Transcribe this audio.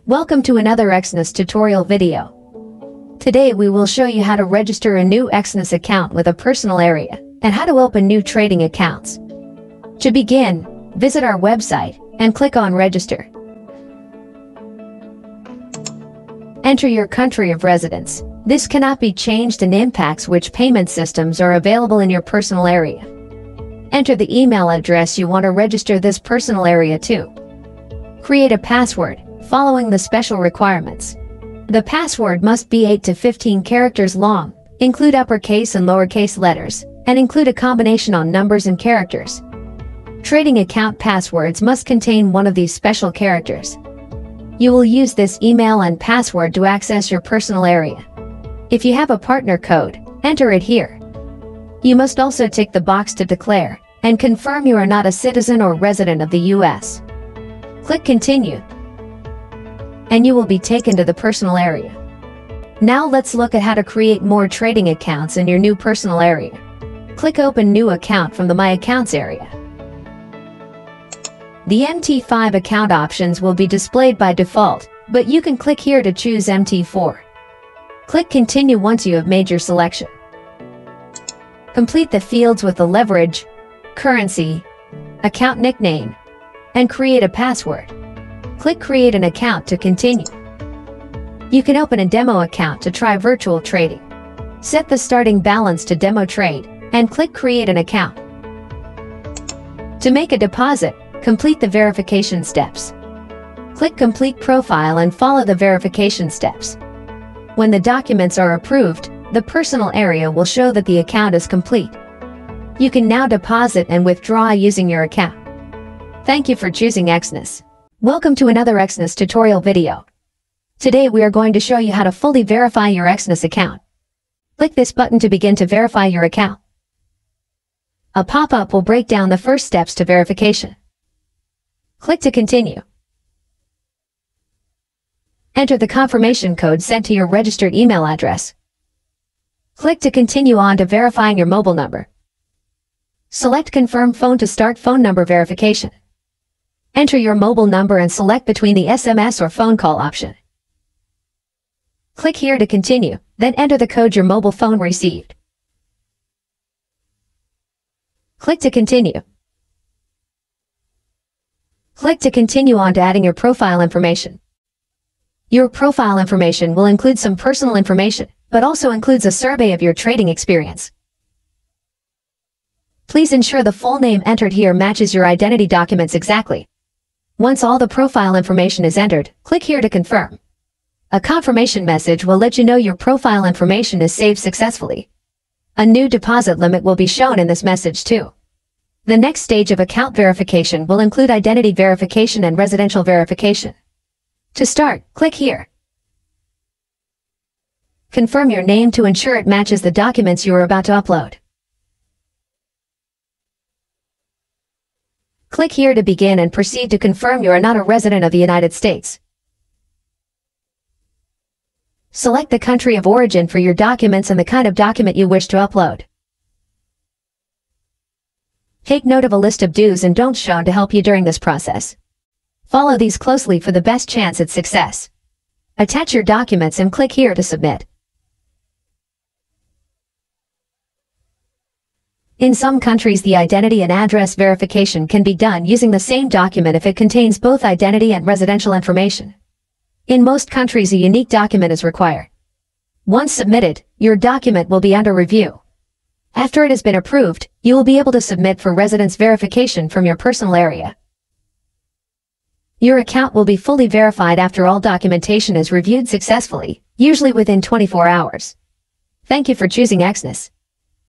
Welcome to another Exness tutorial video. Today we will show you how to register a new Exness account with a personal area and how to open new trading accounts. To begin, visit our website and click on Register. Enter your country of residence. This cannot be changed and impacts which payment systems are available in your personal area. Enter the email address you want to register this personal area to. Create a password, following the special requirements. The password must be 8 to 15 characters long, include uppercase and lowercase letters, and include a combination on numbers and characters. Trading account passwords must contain one of these special characters. You will use this email and password to access your personal area. If you have a partner code, enter it here. You must also tick the box to declare and confirm you are not a citizen or resident of the US. Click Continue, and you will be taken to the personal area. Now let's look at how to create more trading accounts in your new personal area. Click Open New Account from the My Accounts area. The MT5 account options will be displayed by default, but you can click here to choose MT4. Click Continue once you have made your selection. Complete the fields with the leverage, currency, account nickname, and create a password. Click Create an account to continue. You can open a demo account to try virtual trading. Set the starting balance to demo trade, and click Create an account. To make a deposit, complete the verification steps. Click Complete Profile and follow the verification steps. When the documents are approved, the personal area will show that the account is complete. You can now deposit and withdraw using your account. Thank you for choosing Exness. Welcome to another Exness tutorial video. Today we are going to show you how to fully verify your Exness account. Click this button to begin to verify your account. A pop-up will break down the first steps to verification. Click to continue. Enter the confirmation code sent to your registered email address. Click to continue on to verifying your mobile number. Select Confirm Phone to start phone number verification. Enter your mobile number and select between the SMS or phone call option. Click here to continue, then enter the code your mobile phone received. Click to continue. Click to continue on to adding your profile information. Your profile information will include some personal information, but also includes a survey of your trading experience. Please ensure the full name entered here matches your identity documents exactly. Once all the profile information is entered, click here to confirm. A confirmation message will let you know your profile information is saved successfully. A new deposit limit will be shown in this message too. The next stage of account verification will include identity verification and residential verification. To start, click here. Confirm your name to ensure it matches the documents you are about to upload. Click here to begin and proceed to confirm you are not a resident of the United States. Select the country of origin for your documents and the kind of document you wish to upload. Take note of a list of do's and don'ts shown to help you during this process. Follow these closely for the best chance at success. Attach your documents and click here to submit. In some countries, the identity and address verification can be done using the same document if it contains both identity and residential information. In most countries, a unique document is required. Once submitted, your document will be under review. After it has been approved, you will be able to submit for residence verification from your personal area. Your account will be fully verified after all documentation is reviewed successfully, usually within 24 hours. Thank you for choosing Exness.